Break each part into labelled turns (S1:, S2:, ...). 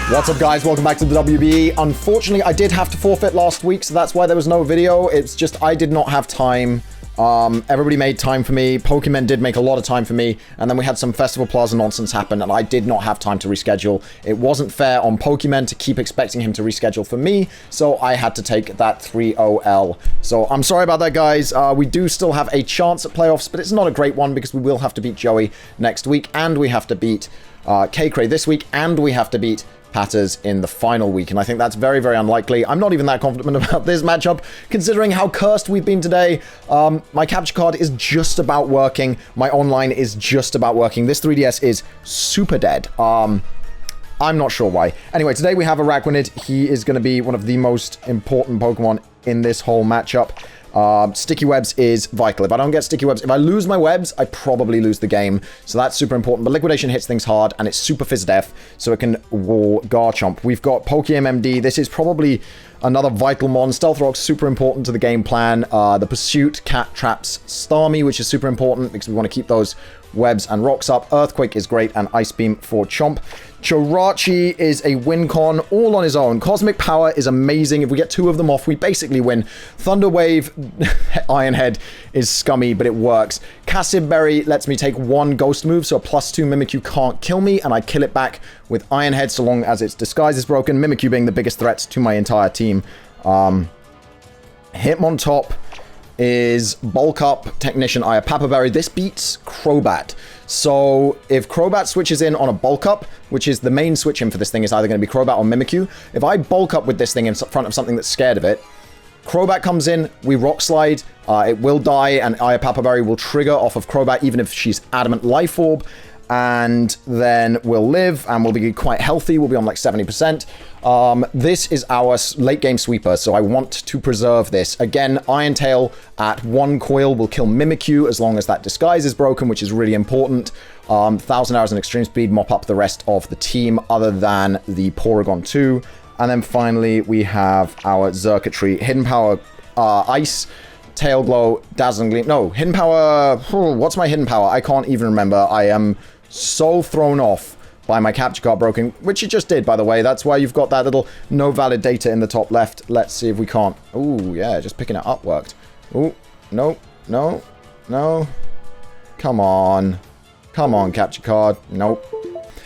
S1: What's up, guys? Welcome back to the WBE. Unfortunately, I did have to forfeit last week, so that's why there was no video. It's just I did not have time. Everybody made time for me. Pokemon did make a lot of time for me, and then we had some Festival Plaza nonsense happen, and I did not have time to reschedule. It wasn't fair on Pokemon to keep expecting him to reschedule for me, so I had to take that 3-0L. So I'm sorry about that, guys. We do still have a chance at playoffs, but it's not a great one because we will have to beat Joey next week, and we have to beat Kaycreigh this week, and we have to beat Patters in the final week, and I think that's very, very unlikely. I'm not even that confident about this matchup, considering how cursed we've been today. My capture card is just about working. My online is just about working. This 3DS is super dead. I'm not sure why. Anyway, today we have Araquanid. He is going to be one of the most important Pokemon in this whole matchup. Sticky webs is vital. If I don't get sticky webs, if I lose my webs, I probably lose the game. So that's super important. But liquidation hits things hard, and it's super fizz def, so it can wall Garchomp. We've got PokeMMD. This is probably another vital mon. Stealth Rock's super important to the game plan. The Pursuit, Cat Traps, Starmie, which is super important because we want to keep those webs and rocks up. Earthquake is great, and Ice Beam for Chomp. Jirachi is a win con all on his own. Cosmic Power is amazing. If we get two of them off, we basically win. Thunder Wave, Iron Head is scummy, but it works. Cassib Berry lets me take one ghost move, so a +2 Mimikyu can't kill me, and I kill it back with Iron Head so long as its disguise is broken. Mimikyu being the biggest threat to my entire team. Hitmontop is Bulk Up, Technician, Papa Berry. This beats Crobat. So if Crobat switches in on a Bulk Up, which is the main switch in for this thing, is either going to be Crobat or Mimikyu. If I Bulk Up with this thing in front of something that's scared of it, Crobat comes in, we Rock Slide, it will die, and Papa Berry will trigger off of Crobat even if she's Adamant Life Orb, and then we'll live, and we'll be quite healthy. We'll be on like 70%. This is our late game sweeper, so I want to preserve this. Again, Iron Tail at 1 coil will kill Mimikyu as long as that disguise is broken, which is really important. 1,000 hours in extreme speed, mop up the rest of the team other than the Porygon 2. And then finally, we have our Xurkitree. Hidden Power, Ice, Tail Glow, Dazzling Gleam. No, Hidden Power, what's my Hidden Power? I can't even remember. I am so thrown off by my capture card broken, which it just did, by the way. That's why you've got that little no valid data in the top left. Let's see if we can't. Ooh, yeah, just picking it up worked. Ooh, no, no, no. Come on. Come on, capture card. Nope.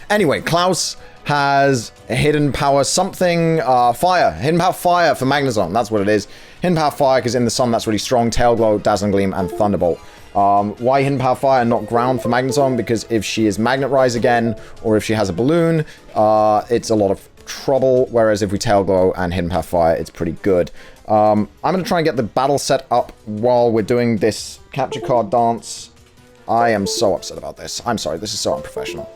S1: Anyway, Klaus has Hidden Power something, Fire. Hidden Power Fire for Magnezone. That's what it is. Hidden Power Fire because in the sun that's really strong. Tail Glow, Dazzling Gleam, and Thunderbolt. Why Hidden Power Fire and not Ground for Magnezone? Because if she is Magnet Rise again, or if she has a balloon, it's a lot of trouble. Whereas if we Tail Glow and Hidden Power Fire, it's pretty good. I'm going to try and get the battle set up while we're doing this capture card dance. I am so upset about this. I'm sorry, this is so unprofessional.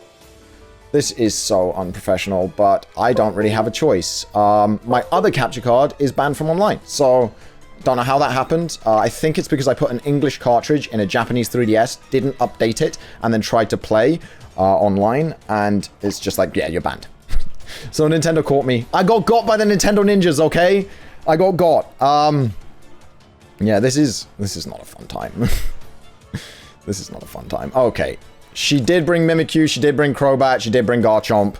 S1: This is so unprofessional, but I don't really have a choice. My other capture card is banned from online, so don't know how that happened. I think it's because I put an English cartridge in a Japanese 3DS, didn't update it, and then tried to play online, and it's just like, yeah, you're banned. So Nintendo caught me. I got by the Nintendo ninjas, okay? I got. Yeah, this is not a fun time. This is not a fun time. Okay. She did bring Mimikyu, she did bring Crobat, she did bring Garchomp.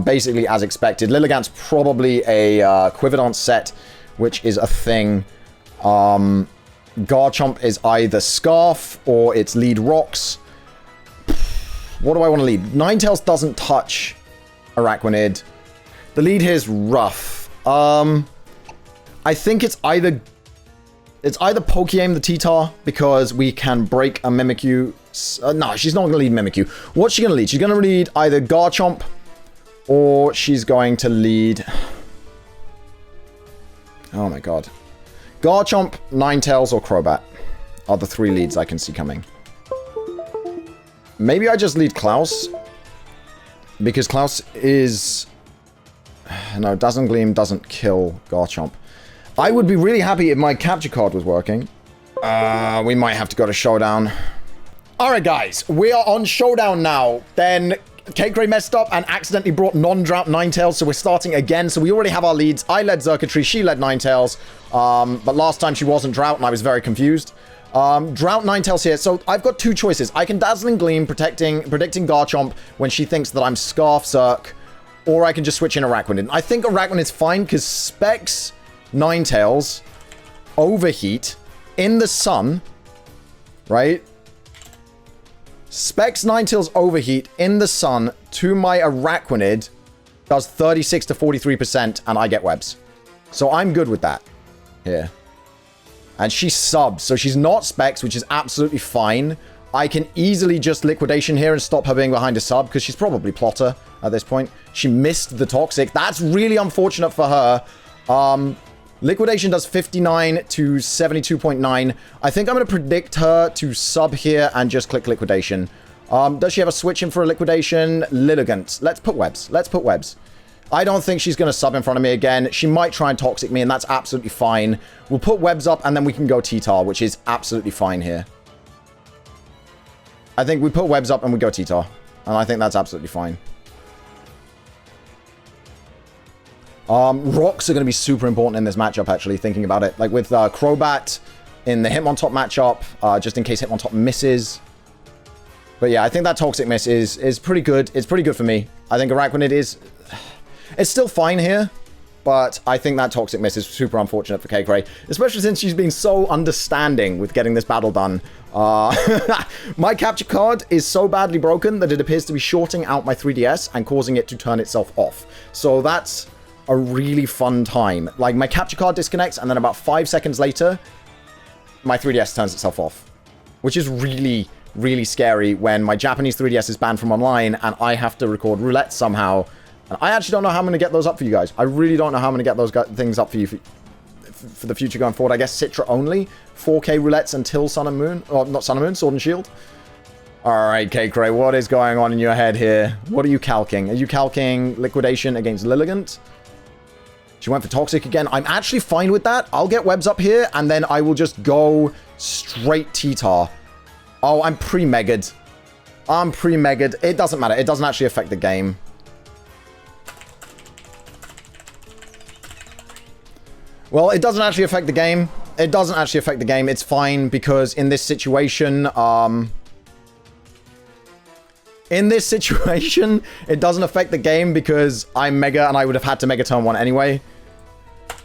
S1: Basically as expected. Lilligant's probably a Quividance set, which is a thing. Garchomp is either Scarf or it's Lead Rocks. What do I want to lead? Ninetales doesn't touch Araquanid. The lead here is rough. I think it's either Pokeaim the T-Tar, because we can break a Mimikyu. No, she's not going to lead Mimikyu. What's she going to lead? She's going to lead either Garchomp, or she's going to lead... Oh my god. Garchomp, Ninetales, or Crobat are the 3 leads I can see coming. Maybe I just lead Klaus, because Klaus is... No, Dazzling Gleam doesn't kill Garchomp. I would be really happy if my capture card was working. We might have to go to Showdown. Alright guys, we are on Showdown now. Then Kaycreigh messed up and accidentally brought non-Drought Ninetales, so we're starting again. So we already have our leads. I led Xurkitree, she led Ninetales. But last time she wasn't Drought and I was very confused. Drought Ninetales here. So I've got 2 choices. I can Dazzling Gleam, predicting Garchomp when she thinks that I'm Scarf Zerk, or I can just switch in Arachnid. I think Arachnid's fine because Specs, Ninetales, Overheat, in the sun, right? Specs, Ninetales, Overheat, in the sun to my Arachnid does 36 to 43%, and I get webs. So I'm good with that here. And she subs, so she's not Specs, which is absolutely fine. I can easily just Liquidation here and stop her being behind a sub, because she's probably Plotter at this point. She missed the Toxic. That's really unfortunate for her. Liquidation does 59 to 72.9. I think I'm going to predict her to sub here and just click Liquidation. Does she have a switch in for a Liquidation? Lilligant. Let's put webs. Let's put webs. I don't think she's going to sub in front of me again. She might try and Toxic me, and that's absolutely fine. We'll put webs up, and then we can go T-Tar, which is absolutely fine here. I think we put webs up, and we go T-Tar. And I think that's absolutely fine. Rocks are going to be super important in this matchup, actually, thinking about it. Like with Crobat in the Hitmontop matchup, just in case Hitmontop misses. But yeah, I think that Toxic miss is pretty good. It's pretty good for me. I think Arachnid is... It's still fine here, but I think that Toxic miss is super unfortunate for Kaycreigh, especially since she's been so understanding with getting this battle done. My capture card is so badly broken that it appears to be shorting out my 3DS and causing it to turn itself off. So that's a really fun time. Like, my capture card disconnects, and then about 5 seconds later, my 3DS turns itself off, which is really, really scary when my Japanese 3DS is banned from online and I have to record roulette somehow. And I actually don't know how I'm going to get those up for you guys. I really don't know how I'm going to get those things up for you for the future going forward. I guess Citra only. 4K roulettes until Sun and Moon. Or not Sun and Moon, Sword and Shield. Alright, Kaycreigh, what is going on in your head here? What are you calcing? Are you calcing Liquidation against Lilligant? She went for Toxic again. I'm actually fine with that. I'll get webs up here, and then I will just go straight T-Tar. Oh, I'm pre-Mega'd. I'm pre-Mega'd. It doesn't matter. It doesn't actually affect the game. Well, it doesn't actually affect the game. It doesn't actually affect the game. It's fine because in this situation, it doesn't affect the game because I'm Mega and I would have had to Mega turn 1 anyway.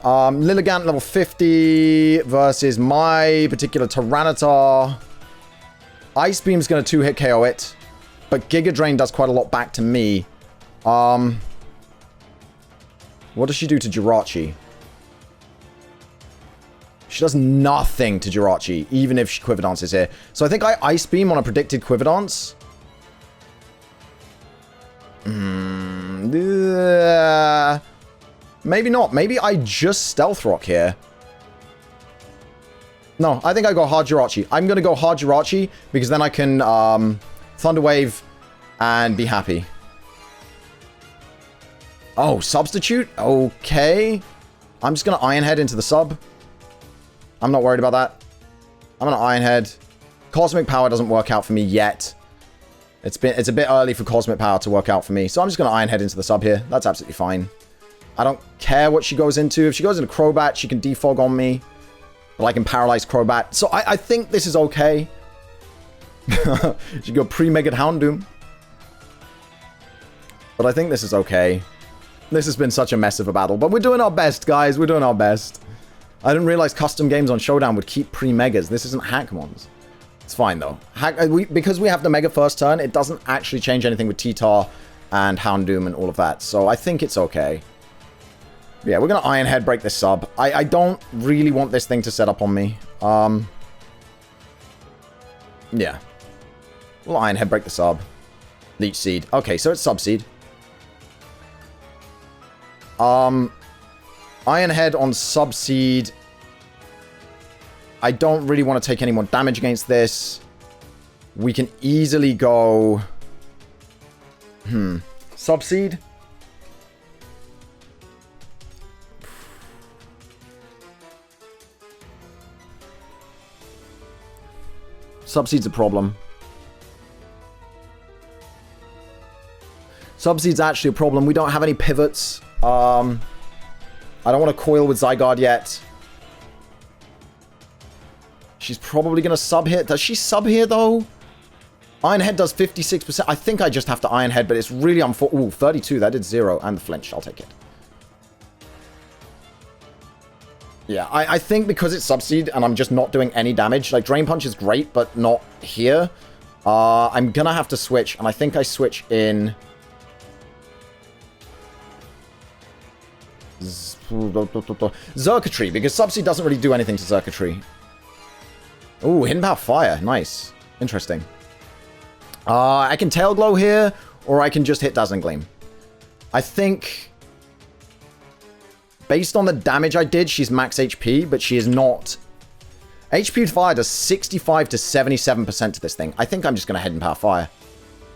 S1: Lilligant level 50 versus my particular Tyranitar. Ice Beam's going to 2-hit KO it, but Giga Drain does quite a lot back to me. What does she do to Jirachi? She does nothing to Jirachi, even if she Quiver Dances here. So I think I Ice Beam on a predicted Quiver Dance. Maybe not. Maybe I just Stealth Rock here. No, I think I go hard Jirachi. I'm going to go hard Jirachi because then I can Thunder Wave and be happy. Oh, Substitute? Okay. I'm just going to Iron Head into the sub. I'm not worried about that. I'm going to Iron Head. Cosmic Power doesn't work out for me yet. It's a bit early for Cosmic Power to work out for me. So I'm just going to Iron Head into the sub here. That's absolutely fine. I don't care what she goes into. If she goes into Crobat, she can defog on me. But I can paralyze Crobat. So I think this is okay. She go pre-Mega'd Houndoom. But I think this is okay. This has been such a mess of a battle. But we're doing our best, guys. We're doing our best. I didn't realize custom games on Showdown would keep pre-Megas. This isn't Hackmons. It's fine, though. Because we have the Mega first turn, it doesn't actually change anything with T-Tar and Houndoom and all of that. So I think it's okay. Yeah, we're going to Iron Head break this sub. I don't really want this thing to set up on me. Yeah. We'll Iron Head break the sub. Leech Seed. Okay, so it's Sub Seed. Iron Head on Sub Seed. I don't really want to take any more damage against this. We can easily go... Sub Seed? Sub Seed's a problem. Sub Seed's actually a problem. We don't have any pivots. I don't want to coil with Zygarde yet. She's probably going to sub here. Does she sub here, though? Iron Head does 56%. I think I just have to Iron Head, but it's really unfortunate. Ooh, 32. That did 0. And the flinch. I'll take it. Yeah, I think because it's Subseed and I'm just not doing any damage. Like, Drain Punch is great, but not here. I'm going to have to switch. And I think I switch in... Circuitry, because Subseed doesn't really do anything to Circuitry. Ooh, Hidden Power Fire. Nice. Interesting. I can Tail Glow here, or I can just hit Dazzling Gleam. I think... Based on the damage I did, she's max HP, but she is not... HP Fire does 65 to 77% to this thing. I think I'm just going to Hidden Power Fire.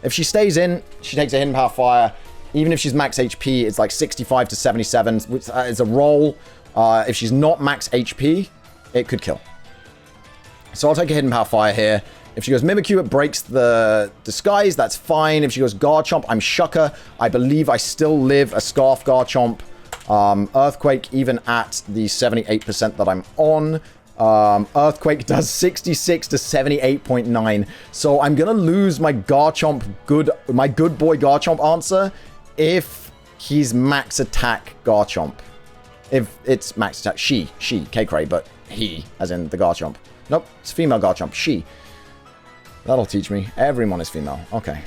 S1: If she stays in, she takes a Hidden Power Fire. Even if she's max HP, it's like 65 to 77. Which is a roll. If she's not max HP, it could kill. So I'll take a Hidden Power Fire here. If she goes Mimikyu, it breaks the disguise. That's fine. If she goes Garchomp, I'm Shucker. I believe I still live a Scarf Garchomp. Earthquake, even at the 78% that I'm on. Earthquake does 66 to 78.9. So I'm going to lose my Garchomp, my good boy Garchomp answer if he's max attack Garchomp. If it's max attack, she, Kaycreigh, but he, as in the Garchomp. Nope, it's female Garchomp, she. That'll teach me. Everyone is female. Okay.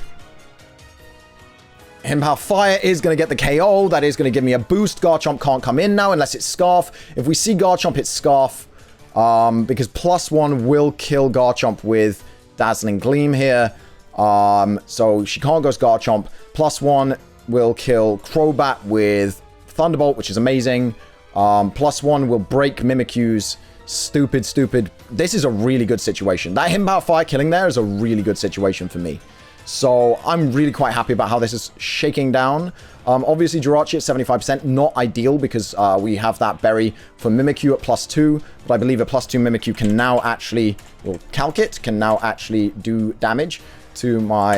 S1: Hidden Power Fire is going to get the KO. That is going to give me a boost. Garchomp can't come in now unless it's Scarf. If we see Garchomp, it's Scarf. Because +1 will kill Garchomp with Dazzling Gleam here. So she can't go Garchomp. +1 will kill Crobat with Thunderbolt, which is amazing. +1 will break Mimikyu's stupid. This is a really good situation. That Hidden Power Fire killing there is a really good situation for me. So I'm really quite happy about how this is shaking down. Obviously, Jirachi at 75%, not ideal because we have that berry for Mimikyu at +2. But I believe a +2 Mimikyu can now actually, well, Calc-It can now actually do damage to my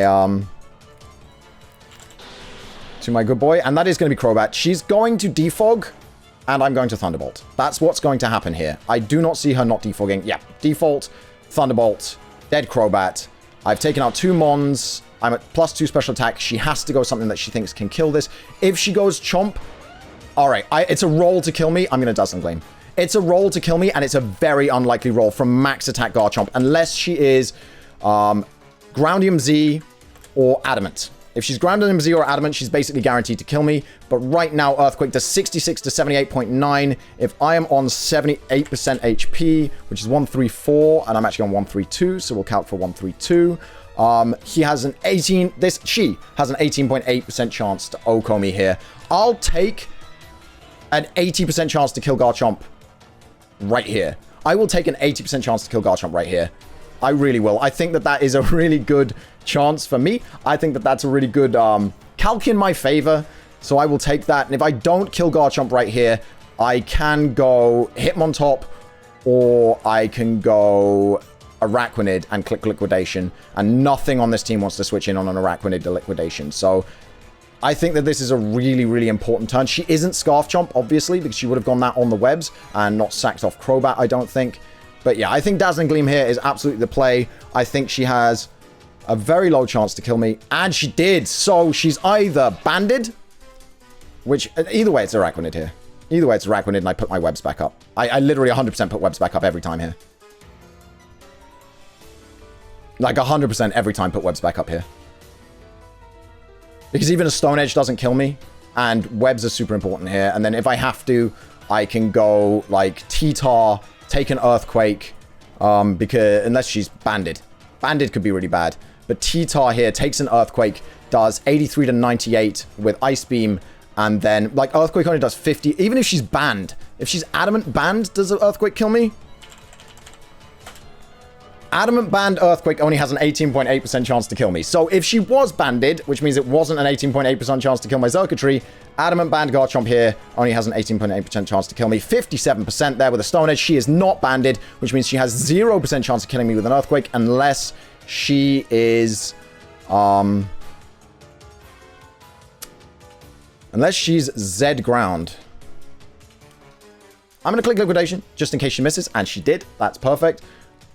S1: good boy. And that is going to be Crobat. She's going to defog, and I'm going to Thunderbolt. That's what's going to happen here. I do not see her not defogging. Yeah, default, Thunderbolt, dead Crobat. I've taken out 2 Mons. I'm at +2 special attack. She has to go something that she thinks can kill this. If she goes Chomp, all right, it's a roll to kill me. I'm going to Dazzling Gleam. It's a roll to kill me, and it's a very unlikely roll from max attack Garchomp, unless she is Groundium Z or Adamant. If she's Groundium Z or Adamant, she's basically guaranteed to kill me. But right now, Earthquake does 66 to 78.9. If I am on 78% HP, which is 134, and I'm actually on 132, so we'll count for 132. He has an 18... She has an 18.8% chance to OHKO me here. I'll take an 80% chance to kill Garchomp right here. I will take an 80% chance to kill Garchomp right here. I really will. I think that is a really good chance for me. I think that that's a really good calc in my favor. So I will take that. And if I don't kill Garchomp right here, I can go Hitmontop, or I can go Araquanid and click Liquidation. And nothing on this team wants to switch in on an Araquanid to Liquidation. So I think that this is a really, really important turn. She isn't Scarf Chomp, obviously, because she would have gone that on the webs and not sacked off Crobat, I don't think. But yeah, I think Dazzling Gleam here is absolutely the play. I think she has a very low chance to kill me. And she did. So she's either banded, which either way, it's Araquanid here. Either way, it's Araquanid, and I put my webs back up. I literally 100% put webs back up every time here. Like 100% every time put webs back up here. Because even a Stone Edge doesn't kill me. And webs are super important here. And then if I have to, I can go like T-Tar, take an Earthquake, because unless she's banded. Banded could be really bad. But T-Tar here takes an Earthquake, does 83 to 98 with Ice Beam, and then, like, Earthquake only does 50. Even if she's banned. If she's Adamant banned, does an Earthquake kill me? Adamant banned Earthquake only has an 18.8% chance to kill me. So if she was banded, which means it wasn't an 18.8% chance to kill my Circuitry, Adamant banned Garchomp here only has an 18.8% chance to kill me. 57% there with a Stone Edge. She is not banded, which means she has 0% chance of killing me with an Earthquake unless she is... unless she's Z ground. I'm going to click Liquidation just in case she misses, and she did. That's perfect.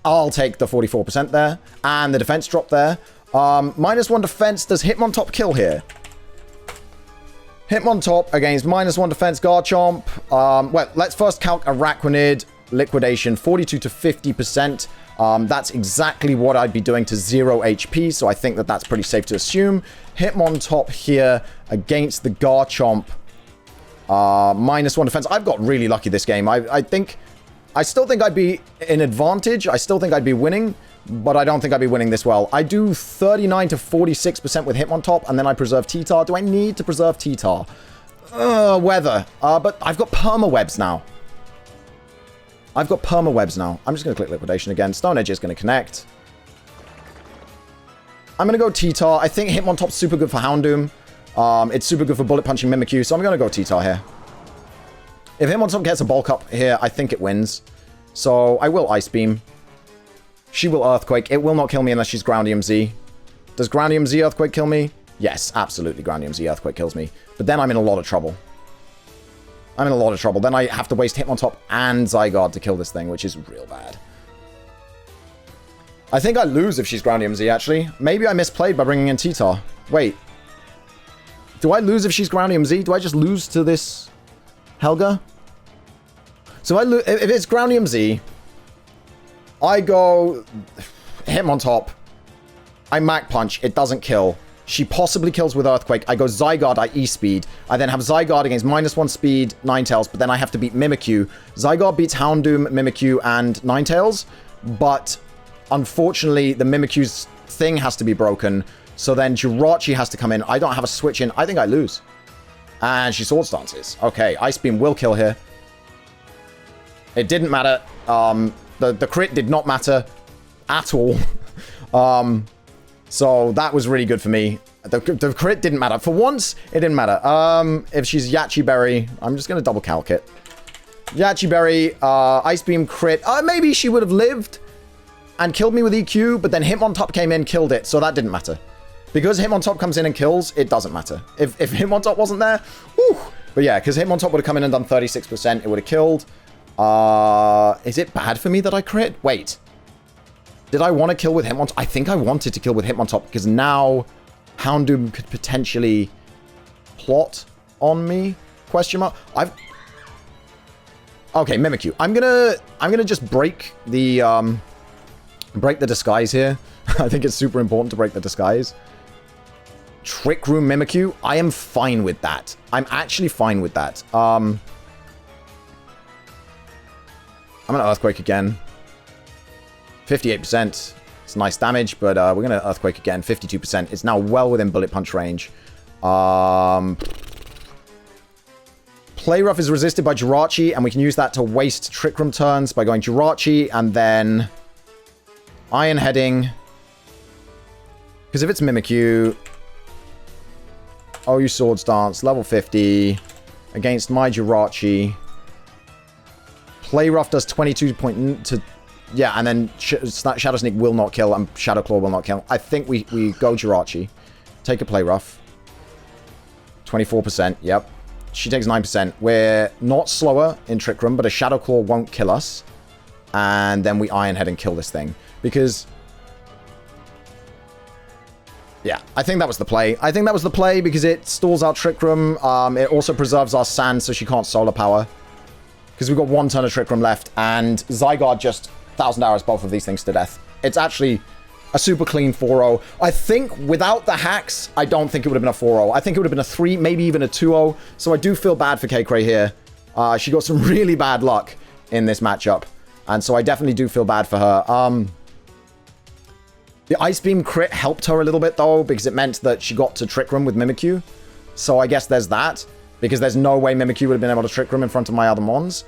S1: I'll take the 44% there, and the defense drop there. -1 defense. Does Hitmontop kill here? Hitmontop against -1 defense Garchomp. Well, let's first calc Araquanid liquidation, 42 to 50%. That's exactly what I'd be doing to 0 HP, so I think that that's pretty safe to assume. Hitmontop here against the Garchomp. -1 defense. I've got really lucky this game. I still think I'd be in advantage. I still think I'd be winning, but I don't think I'd be winning this well. I do 39 to 46% with Hitmontop, and then I preserve T-Tar. Do I need to preserve T-Tar? Weather. But I've got Permawebs now. I'm just going to click Liquidation again. Stone Edge is going to connect. I'm going to go T-Tar. I think Hitmontop's super good for Houndoom. It's super good for bullet punching Mimikyu, so I'm going to go T-Tar here. If Hitmontop gets a bulk up here, I think it wins. So I will Ice Beam. She will Earthquake. It will not kill me unless she's Ground EMZ. Does Ground EMZ Earthquake kill me? Yes, absolutely Ground EMZ Earthquake kills me. But then I'm in a lot of trouble. Then I have to waste Hitmontop and Zygarde to kill this thing, which is real bad. I think I lose if she's Ground EMZ, actually. Maybe I misplayed by bringing in T-Tar. Wait. Do I lose if she's Ground EMZ? Do I just lose to this Helga? So if it's Ground EMZ, I go Hitmontop. I Mach Punch. It doesn't kill. She possibly kills with Earthquake. I go Zygarde, I E-Speed. I then have Zygarde against -1 speed, Ninetales, but then I have to beat Mimikyu. Zygarde beats Houndoom, Mimikyu, and Ninetales, but unfortunately, the Mimikyu's thing has to be broken, so then Jirachi has to come in. I don't have a switch in. I think I lose. And she Swords Dances. Okay, Ice Beam will kill here. It didn't matter. The crit did not matter at all. So that was really good for me. The crit didn't matter. For once, it didn't matter. If she's Yachi Berry, I'm just going to double calc it. Yachi Berry, Ice Beam crit. Maybe she would have lived and killed me with EQ, but then Hitmontop came in, killed it, so that didn't matter. Because Hitmontop comes in and kills, it doesn't matter. If Hitmontop wasn't there, whew. But yeah, because Hitmontop would have come in and done 36%, it would have killed. Is it bad for me that I crit? Wait. Did I want to kill with Hitmontop? I think I wanted to kill with Hitmontop because now Houndoom could potentially plot on me? Question mark. Okay, Mimikyu. I'm gonna just break the disguise here. I think it's super important to break the disguise. Trick Room Mimikyu. I am fine with that. I'm actually fine with that. I'm gonna Earthquake again. 58%. It's nice damage, but we're going to Earthquake again. 52%. It's now well within Bullet Punch range. Play Rough is resisted by Jirachi, and we can use that to waste Trick Room turns by going Jirachi and then Iron Heading. Because if it's Mimikyu... Oh, you Swords Dance. Level 50. Against my Jirachi. Play Rough does 22 to... Yeah, and then Shadow Sneak will not kill, and Shadow Claw will not kill. I think we go Jirachi. Take a Play Rough. 24%, yep. She takes 9%. We're not slower in Trick Room, but a Shadow Claw won't kill us. And then we Iron Head and kill this thing. Because... Yeah, I think that was the play. I think that was the play because it stalls out Trick Room. It also preserves our Sand so she can't Solar Power. Because we've got one turn of Trick Room left, and Zygarde just... 1,000 arrows both of these things to death. It's actually a super clean 4-0. I think without the hacks, I don't think it would have been a 4-0. I think it would have been a 3, maybe even a 2-0. So I do feel bad for Kaycreigh here. She got some really bad luck in this matchup. And so I definitely do feel bad for her. The Ice Beam crit helped her a little bit, though, because it meant that she got to Trick Room with Mimikyu. So I guess there's that. Because there's no way Mimikyu would have been able to Trick Room in front of my other Mons.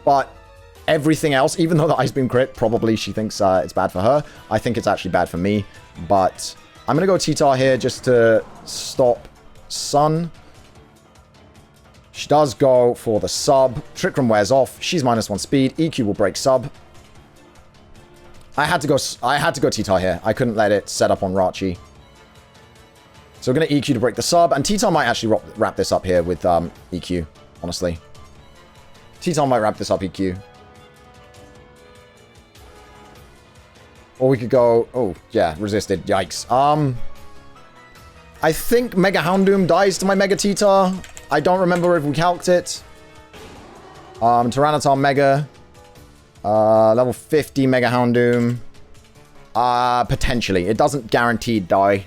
S1: But... everything else, even though the Ice Beam crit, probably she thinks it's bad for her. I think it's actually bad for me. But I'm going to go T-Tar here just to stop Sun. She does go for the sub. Trick Room wears off. She's -1 speed. EQ will break sub. I had to go T-Tar here. I couldn't let it set up on Rachi. So we're going to EQ to break the sub. And T-Tar might actually wrap this up here with EQ, honestly. T-Tar might wrap this up EQ. Or we could go... Oh, yeah, resisted. Yikes. I think Mega Houndoom dies to my Mega T-Tar. I don't remember if we calced it. Tyranitar Mega. Level 50 Mega Houndoom. Potentially. It doesn't guaranteed die.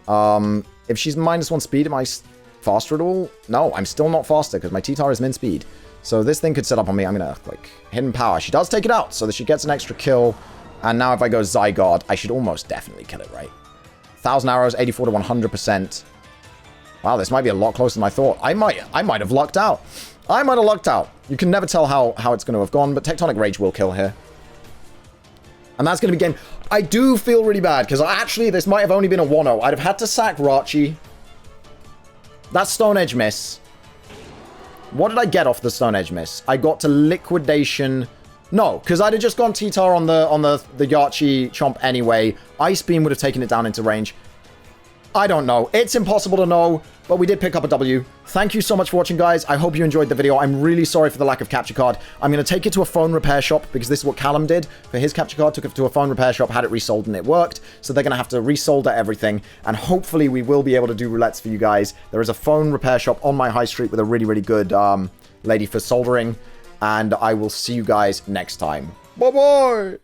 S1: If she's -1 speed, am I faster at all? No, I'm still not faster because my T-Tar is min speed. So this thing could set up on me. I'm going to Earthquake. Hidden Power. She does take it out so that she gets an extra kill. And now if I go Zygarde, I should almost definitely kill it, right? 1,000 arrows, 84 to 100%. Wow, this might be a lot closer than I thought. I might have lucked out. I might have lucked out. You can never tell how it's going to have gone, but Tectonic Rage will kill here. And that's going to be game. I do feel really bad, because actually, this might have only been a 1-0. I'd have had to sack Rachi. That's Stone Edge miss. What did I get off the Stone Edge miss? I got to Liquidation. No, because I'd have just gone T-Tar on the Yachi Chomp anyway. Ice Beam would have taken it down into range. I don't know. It's impossible to know, but we did pick up a W. Thank you so much for watching, guys. I hope you enjoyed the video. I'm really sorry for the lack of capture card. I'm going to take it to a phone repair shop because this is what Callum did for his capture card. Took it to a phone repair shop, had it resold, and it worked. So they're going to have to resolder everything, and hopefully we will be able to do roulettes for you guys. There is a phone repair shop on my high street with a really, really good lady for soldering, and I will see you guys next time. Bye-bye!